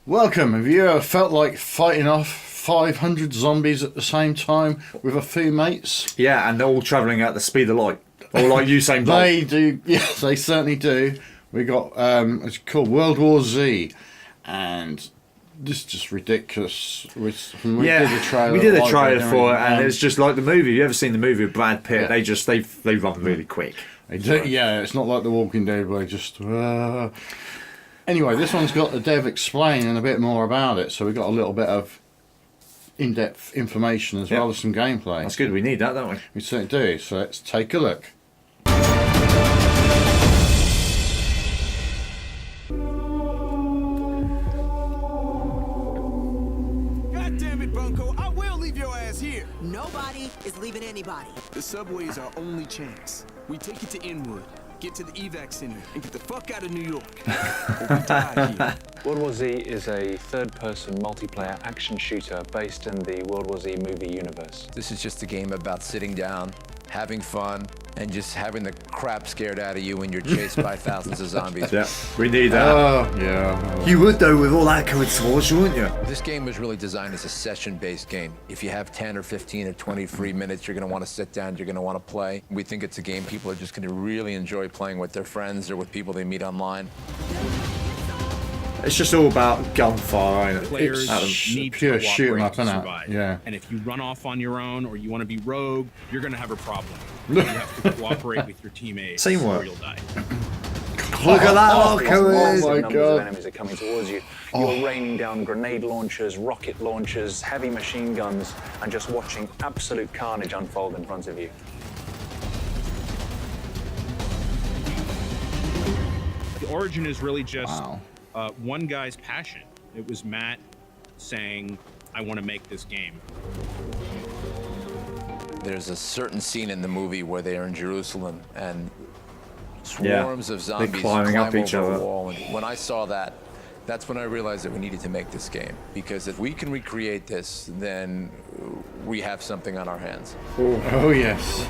Welcome. Have you ever felt like fighting off 500 zombies at the same time with a few mates? Yeah, and they're all travelling at the speed of light. Or like Usain Bolt. They do. Yeah, they certainly do. We got it's called World War Z, and this is just ridiculous. We did a trailer. We did a trailer for it, and it's just like the movie. Have you ever seen the movie with Brad Pitt? Yeah. They run really quick. They do, yeah, it's not like The Walking Dead where just. Anyway, this one's got the dev explaining a bit more about it, so we've got a little bit of in-depth information as well as some gameplay. That's good. We need that, don't we? We certainly do. So let's take a look. God damn it, Bunko! I will leave your ass here. Nobody is leaving anybody. The subway is our only chance. We take it to Inwood, get to the evac center, and get the fuck out of New York. Or we die here. World War Z is a third-person multiplayer action shooter based in the World War Z movie universe. This is just a game about sitting down, having fun, and just having the crap scared out of you when you're chased by thousands of zombies. Yeah, we need that. Yeah. You would though with all that code swords, wouldn't you? This game was really designed as a session-based game. If you have 10 or 15 or 20 free minutes, you're going to want to sit down, you're going to want to play. We think it's a game people are just going to really enjoy playing with their friends or with people they meet online. It's just all about gunfire, ain't it? Players It's need pure to shoot 'em cooperate up, to innit? survive. Yeah. And if you run off on your own or you want to be rogue, you're going to have a problem. You have to cooperate with your teammates Teamwork. or you'll die. Look at that, Massive my numbers God. of enemies are coming towards you. You're raining down grenade launchers, rocket launchers, heavy machine guns, and just watching absolute carnage unfold in front of you. The origin is really just Wow. one guy's passion. It was Matt saying, I want to make this game. There's a certain scene in the movie where they are in Jerusalem and swarms of zombies climbing up each Oh, over the other. wall. And when I saw that, that's when I realized that we needed to make this game. Because if we can recreate this, then we have something on our hands. Oh yes.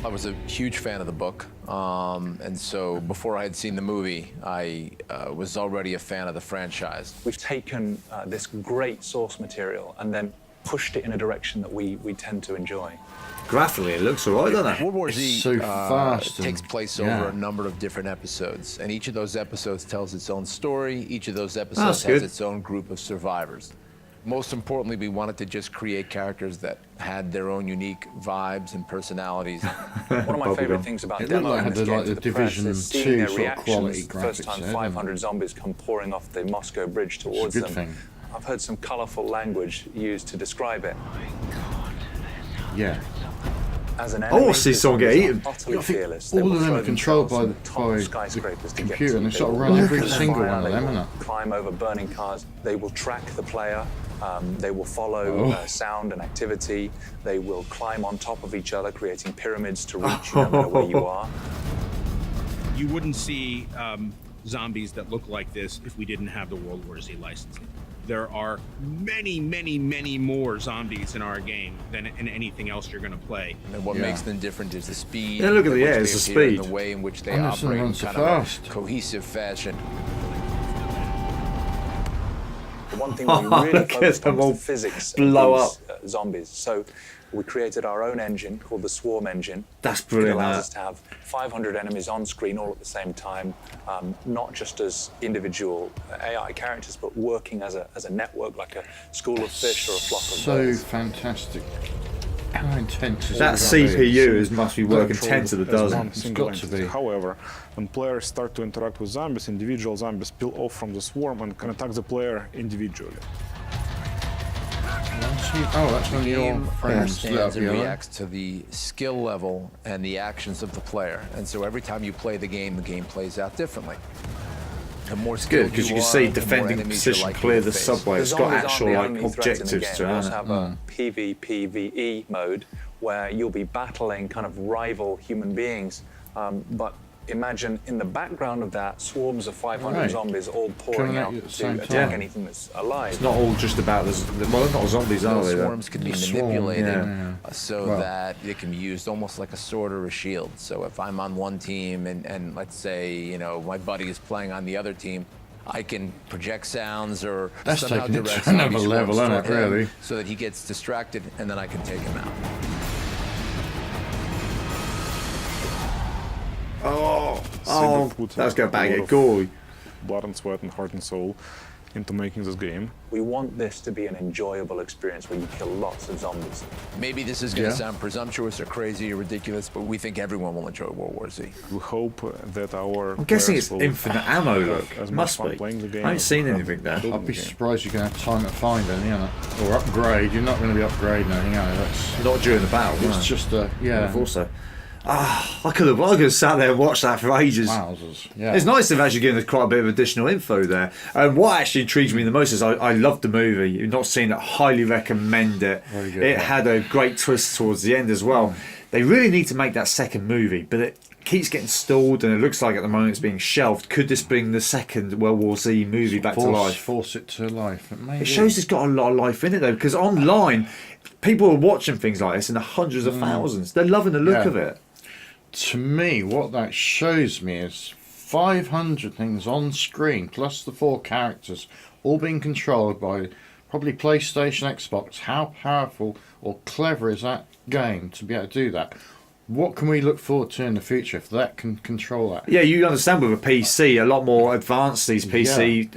I was a huge fan of the book, and so before I had seen the movie, I was already a fan of the franchise. We've taken this great source material and then pushed it in a direction that we tend to enjoy. Graphically, it looks alright, doesn't it? World War It's Z so fast takes and- place yeah. over a number of different episodes, and each of those episodes tells its own story. Each of those episodes That's has good. its own group of survivors. Most importantly, we wanted to just create characters that had their own unique vibes and personalities. One of my Bubblegum. favorite things about It looked like demoing it had this the, game like, to the the press Division is seeing 2 their sort of quality reactions the first graphics time there, 500 zombies come pouring off the Moscow Bridge towards good them. thing. I've heard some colourful language used to describe it. Yeah. As an I enemy, wanna see the someone get zombies are eaten. utterly I think fearless. all They will of them throw are controlled themselves by from the- top by skyscrapers to computer, get and they to sort of you. run They every will single fire, one of they them, will innit? climb over burning cars. They will track the player. They will follow Oh. sound and activity. They will climb on top of each other, creating pyramids to reach you no matter where you are. You wouldn't see zombies that look like this if we didn't have the World War Z licensing. There are many, many, many more zombies in our game than in anything else you're going to play. And what Yeah. makes them different is the speed. Yeah, look at in the- which yeah, they it's the appear and speed. The way in which they And it's operate in run so kind of fast. a cohesive fashion. The one thing we really Look at focused on them all was the physics blow of these zombies. So we created our own engine called the Swarm engine. That's It brilliant, allows that. us to have 500 enemies on screen all at the same time, not just as individual AI characters, but working as a network, like a school of fish or a flock of So birds. fantastic. How intense is That it? CPU must be working controlled 10 to the as dozen. one single got to entity. be. However, when players start to interact with zombies, individual zombies peel off from the swarm and can attack the player individually. Oh, that's when your Game friends lit up understands and yellow. reacts to the skill level and the actions of the player. And so every time you play the game plays out differently. The more Good, skilled because you are, can see the more defending enemies you're position, likely clear to the face. subway. The It's got zombies aren't actual the like only threat in the objectives game. to We it. also hasn't have it? a PvPvE mode where you'll be battling kind of rival human beings, but imagine in the background of that swarms of 500 Right. zombies all pouring Coming at out you at the to same attack time. anything that's alive. It's not all just about the well, they're not zombies, are Those they? swarms can be The swarm, manipulated yeah. so Well. that it can be used almost like a sword or a shield. So if I'm on one team and let's say, you know, my buddy is playing on the other team, I can project sounds or That's somehow taking it direct to another zombie level, swarms isn't it, toward him really? so that he gets distracted, and then I can take him out. Oh, put let's go back a lot at of gory. blood and sweat and heart and soul into making this game. We want this to be an enjoyable experience where you kill lots of zombies. Maybe this is going to Yeah. sound presumptuous or crazy or ridiculous, but we think everyone will enjoy World War Z. We hope that our I'm guessing players it's will infinite ammo, have look. as much Must fun be. playing the game I ain't as seen we have anything there. building I'd be the game. surprised you can have time to find any, you know, or upgrade. You're not going to be upgrading anything, you know. That's Not during the battle, no. it's just a yeah. Also, I could have sat there and watched that for ages. Wowzers. Yeah. It's nice they've actually given us quite a bit of additional info there. And what actually intrigues me the most is I loved the movie. You've not seen it, highly recommend it. Very good, It yeah. had a great twist towards the end as well. They really need to make that second movie, but it keeps getting stalled and it looks like at the moment it's being shelved. Could this bring the second World War Z movie back to life? Force it to life. Maybe. It shows it's got a lot of life in it though, because online people are watching things like this in the hundreds of thousands. They're loving the look Yeah. of it. To me, what that shows me is 500 things on screen, plus the 4 characters, all being controlled by probably PlayStation, Xbox. How powerful or clever is that game to be able to do that? What can we look forward to in the future if that can control that? Yeah, you understand with a PC, a lot more advanced these PC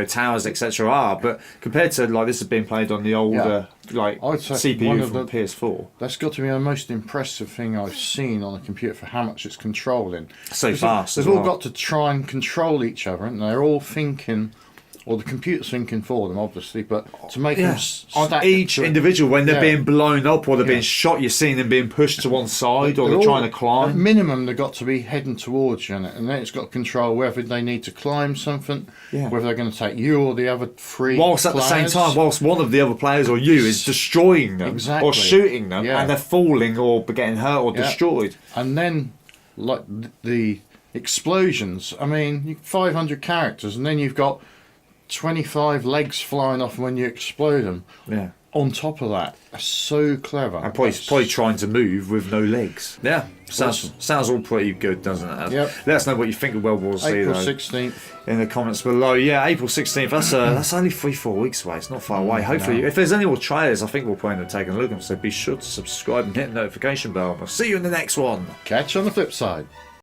towers, etc. are. But compared to like this has been played on the older like I would say one CPU of from the- PS4. That's got to be the most impressive thing I've seen on a computer for how much it's controlling. So 'Cause fast They've as all well. got to try and control each other, and they're all thinking, or the computer's thinking for them, obviously, but to make them On stack each to it. individual, when they're Yeah. being blown up or they're Yeah. being shot, you're seeing them being pushed to one side or They're they're trying all- to climb. At minimum, they've got to be heading towards you, and then it's got to control whether they need to climb something, Yeah. whether they're going to take you or the other 3 Whilst at the same players. time, whilst one of the other players or you is destroying them Exactly. or shooting them, Yeah. and they're falling or getting hurt or Yeah. destroyed. And then, like the explosions. I mean, 500 characters, and then you've got 25 legs flying off when you explode them. Yeah. On top of that, that's so clever. And probably trying to move with no legs. Yeah, sounds all pretty good, doesn't it? Yep. Let us know what you think of World War Z April though, 16th. in the comments below. Yeah, April 16th. That's only 3-4 weeks away. It's not far away. Hopefully, no. if there's any more trailers, I think we'll plan on taking a look. So be sure to subscribe and hit the notification bell. I'll see you in the next one. Catch you on the flip side.